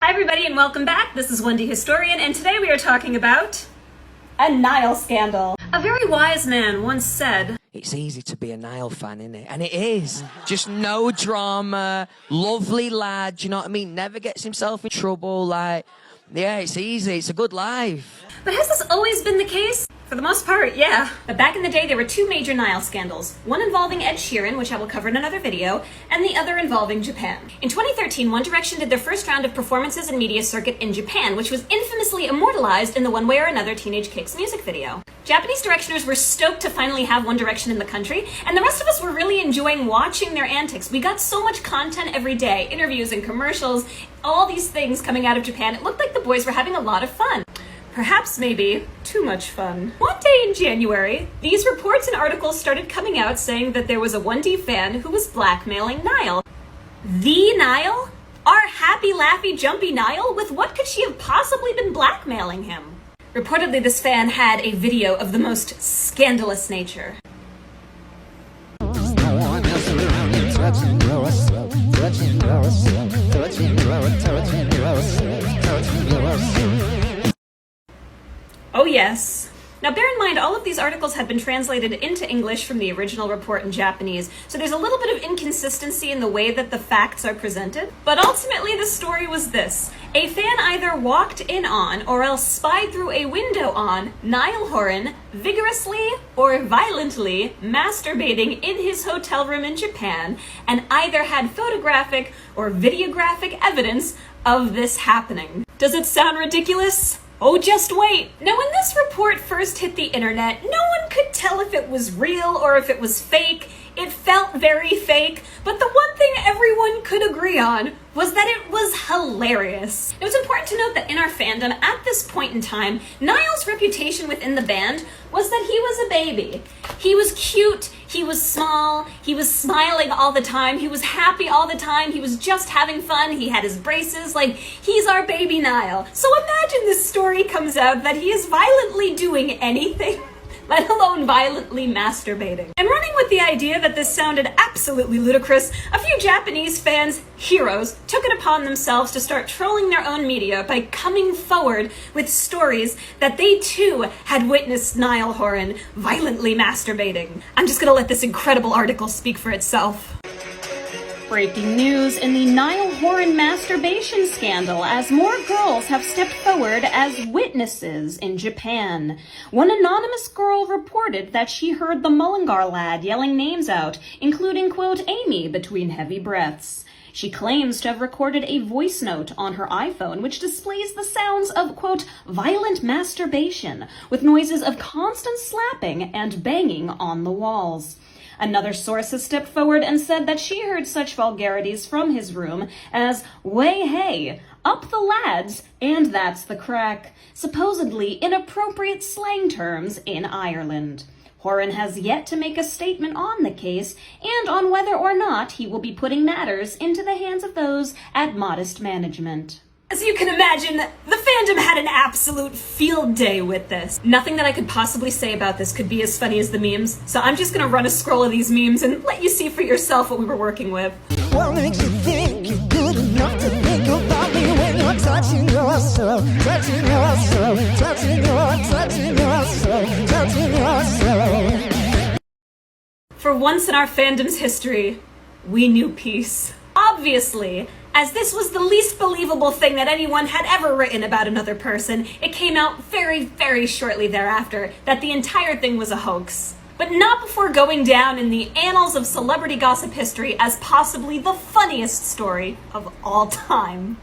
Hi everybody and welcome back. This is Wendy Historian and today we are talking about a Niall scandal. A very wise man once said, "It's easy to be a Niall fan, isn't it?" And it is. Just no drama, lovely lad, you know what I mean? Never gets himself in trouble, it's easy, it's a good life. But has this always been the case? For the most part, yeah. But back in the day, there were two major Niall scandals. One involving Ed Sheeran, which I will cover in another video, and the other involving Japan. In 2013, One Direction did their first round of performances and media circuit in Japan, which was infamously immortalized in the One Way or Another Teenage Kicks music video. Japanese Directioners were stoked to finally have One Direction in the country, and the rest of us were really enjoying watching their antics. We got so much content every day, interviews and commercials, all these things coming out of Japan. It looked like the boys were having a lot of fun. Perhaps maybe too much fun. One day in January, these reports and articles started coming out saying that there was a 1D fan who was blackmailing Niall. The Niall? Our happy, laughy, jumpy Niall? With what could she have possibly been blackmailing him? Reportedly, this fan had a video of the most scandalous nature. Oh yes. Now bear in mind, all of these articles had been translated into English from the original report in Japanese, so there's a little bit of inconsistency in the way that the facts are presented. But ultimately the story was this. A fan either walked in on, or else spied through a window on, Niall Horan vigorously or violently masturbating in his hotel room in Japan, and either had photographic or videographic evidence of this happening. Does it sound ridiculous? Oh, just wait. Now, when this report first hit the internet, no one could tell if it was real or if it was fake. It felt very fake, but the one thing everyone could agree on was that it was hilarious. It was important to note that in our fandom, at this point in time, Niall's reputation within the band was that he was a baby. He was cute, he was small, he was smiling all the time, he was happy all the time, he was just having fun, he had his braces, he's our baby Niall. So imagine this story comes out that he is violently doing anything, let alone violently masturbating. And running with the idea that this sounded absolutely ludicrous, a few Japanese fans, heroes, took it upon themselves to start trolling their own media by coming forward with stories that they too had witnessed Niall Horan violently masturbating. I'm just gonna let this incredible article speak for itself. Breaking news in the Niall Horan masturbation scandal as more girls have stepped forward as witnesses in Japan. One anonymous girl reported that she heard the Mullingar lad yelling names out, including, quote, Amy, between heavy breaths. She claims to have recorded a voice note on her iPhone which displays the sounds of, quote, violent masturbation, with noises of constant slapping and banging on the walls. Another source has stepped forward and said that she heard such vulgarities from his room as, way hey, up the lads, and that's the crack, supposedly inappropriate slang terms in Ireland. Horan has yet to make a statement on the case and on whether or not he will be putting matters into the hands of those at Modest Management. As you can imagine, the fandom had an absolute field day with this. Nothing that I could possibly say about this could be as funny as the memes, so I'm just gonna run a scroll of these memes and let you see for yourself what we were working with. What makes you think you're good enough to think about me when you're touching yourself, touching yourself, touching yourself, touching yourself? For once in our fandom's history, we knew peace. Obviously, as this was the least believable thing that anyone had ever written about another person, it came out very, very shortly thereafter that the entire thing was a hoax. But not before going down in the annals of celebrity gossip history as possibly the funniest story of all time.